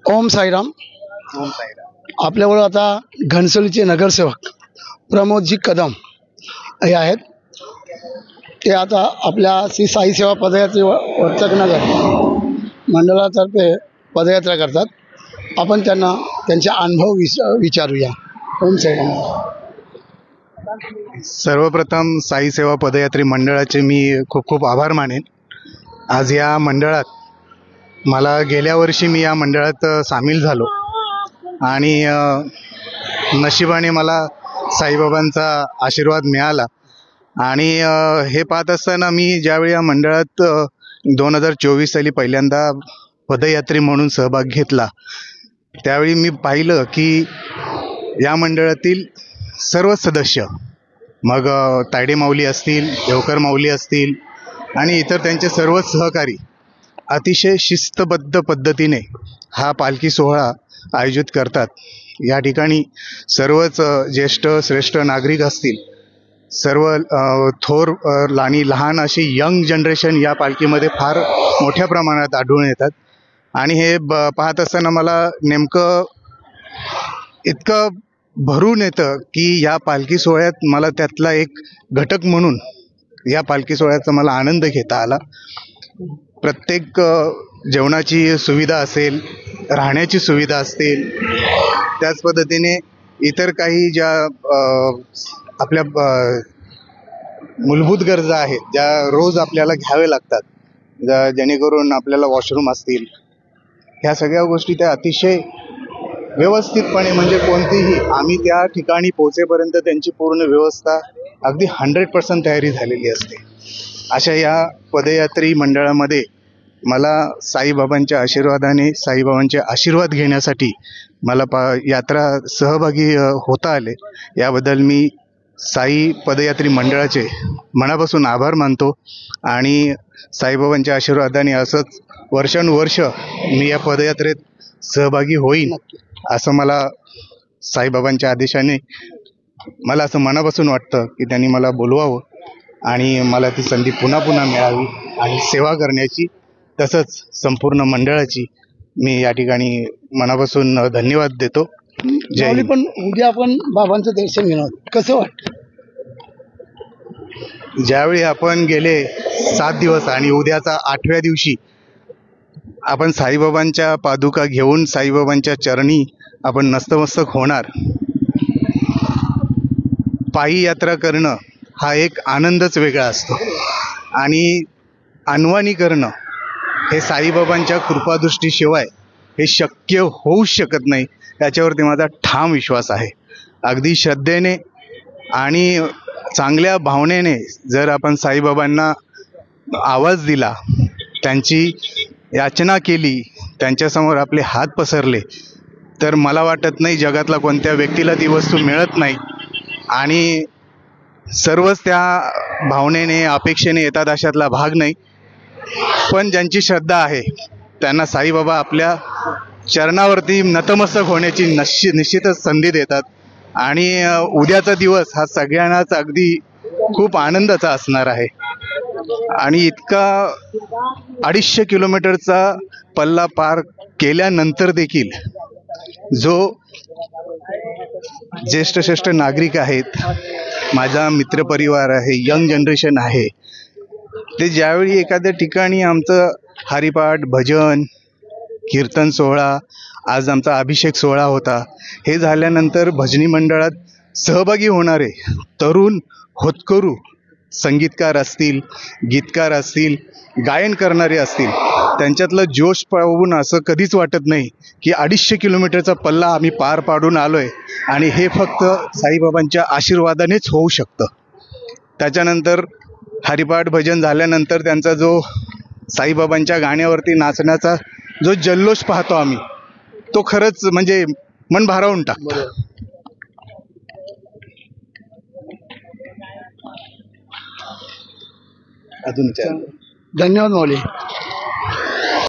ओम साईराम. ओम साईराम. आपल्याबरोबर आता घनसोलीचे नगरसेवक प्रमोदजी कदम हे आहेत. ते आता आपल्या श्री साई सेवा पदयात्रे वर्तकनगर मंडळातर्फे पदयात्रा करतात. आपण त्यांना त्यांचे अनुभव विचारूया. ओम साईराम. सर्वप्रथम साई सेवा पदयात्री मंडळाचे मी खूप खूप आभार मानेन. आज या मंडळात मला गेल्या वर्षी मी या मंडळात सामील झालो आणि नशिबाने मला साईबाबांचा आशीर्वाद मिळाला. आणि हे पाहत असताना मी ज्यावेळी या मंडळात 2024 साली पहिल्यांदा पदयात्री म्हणून सहभाग घेतला, त्यावेळी मी पाहिलं की या मंडळातील सर्व सदस्य, मग तायडे माऊली असतील, देवकर माऊली असतील आणि इतर त्यांचे सर्व सहकारी अतिशय शिस्तबद्ध पद्धतीने हा पालखी सोहळा आयोजित करतात. या ठिकाणी सर्वच ज्येष्ठ श्रेष्ठ नागरिक असतील, सर्व थोर आणि लहान अशी यंग जनरेशन या पालखीमध्ये फार मोठ्या प्रमाणात आढळून येतात. आणि हे पाहत असताना मला नेमकं इतकं भरून येतं की या पालखी सोहळ्यात मला त्यातला एक घटक म्हणून या पालखी सोहळ्याचा मला आनंद घेता आला. प्रत्येक जेवणाची सुविधा असेल, राहण्याची सुविधा असतील, त्याच पद्धतीने इतर काही ज्या आपल्या मूलभूत गरजा आहेत, ज्या रोज आपल्याला घ्यावे लागतात, जेणेकरून आपल्याला वॉशरूम असतील, ह्या सगळ्या गोष्टी त्या अतिशय व्यवस्थितपणे, म्हणजे कोणतीही आम्ही त्या ठिकाणी पोहोचेपर्यंत त्यांची पूर्ण व्यवस्था अगदी 100% तयारी झालेली असते. अशा या पदयात्री मंडळामध्ये मला साईबाबांच्या आशीर्वादाने, साईबाबांचे आशीर्वाद घेण्यासाठी मला यात्रा सहभागी होता आले. याबद्दल मी साई पदयात्री मंडळाचे मनापासून आभार मानतो. आणि साईबाबांच्या आशीर्वादाने असंच वर्षानुवर्ष मी या पदयात्रेत सहभागी होईन असं मला साईबाबांच्या आदेशाने मला असं मनापासून वाटतं की त्यांनी मला बोलवावं आणि मला ती संधी पुन्हा पुन्हा मिळावी आणि सेवा करण्याची, तसंच संपूर्ण मंडळाची मी या ठिकाणी मनापासून धन्यवाद देतो. जय हिंद. पण उद्या आपण बाबांचं दर्शन घेणार, कसं वाटतं? ज्यावेळी आपण गेले 7 दिवस आणि उद्याचा 8व्या दिवशी आपण साईबाबांच्या पादुका घेऊन साईबाबांच्या चरणी आपण नतमस्तक होणार. पायी यात्रा करणं हा एक आनंदच वेगळा असतो आणि अनवाणी करणं हे साईबाबांच्या कृपादृष्टीशिवाय हे शक्य होऊच शकत नाही, याच्यावरती माझा ठाम विश्वास आहे. अगदी श्रद्धेने आणि चांगल्या भावनेने जर आपण साईबाबांना आवाज दिला, त्यांची याचना केली, त्यांच्यासमोर आपले हात पसरले, तर मला वाटत नाही जगातला कोणत्या व्यक्तीला ती वस्तू मिळत नाही. आणि सर्वच त्या भावनेने, अपेक्षेने येतात अशातला भाग नाही. पण ज्यांची श्रद्धा आहे त्यांना साईबाबा आपल्या चरणावरती नतमस्तक होण्याची निश्चितच संधी देतात. आणि उद्याचा दिवस हा सगळ्यांनाच अगदी खूप आनंदाचा असणार आहे. आणि इतका 250 किलोमीटरचा पल्ला पार केल्यानंतर देखील जो ज्येष्ठ श्रेष्ठ नागरिक आहेत, माझा मित्रपरिवार आहे, यंग जनरेशन आहे, ते ज्यावेळी एखाद्या ठिकाणी आमचं हरिपाठ, भजन, कीर्तन सोहळा, आज आमचा अभिषेक सोहळा होता, हे झाल्यानंतर भजनी मंडळात सहभागी होणारे तरुण होतकरू संगीतकार असतील, गीतकार असतील, गायन करणारे असतील, त्यांच्यातलं जोश पाहून असं कधीच वाटत नाही की 250 किलोमीटरचा पल्ला आम्ही पार पाडून आलोय आणि हे फक्त साईबाबांच्या आशीर्वादानेच होऊ शकतं. त्याच्यानंतर हरिपाठ भजन झाल्यानंतर त्यांचा जो साईबाबांच्या गाण्यावरती नाचण्याचा जो जल्लोष पाहतो आम्ही, तो खरंच म्हणजे मन भारावून टाकतो. अजून धन्यवाद माऊली.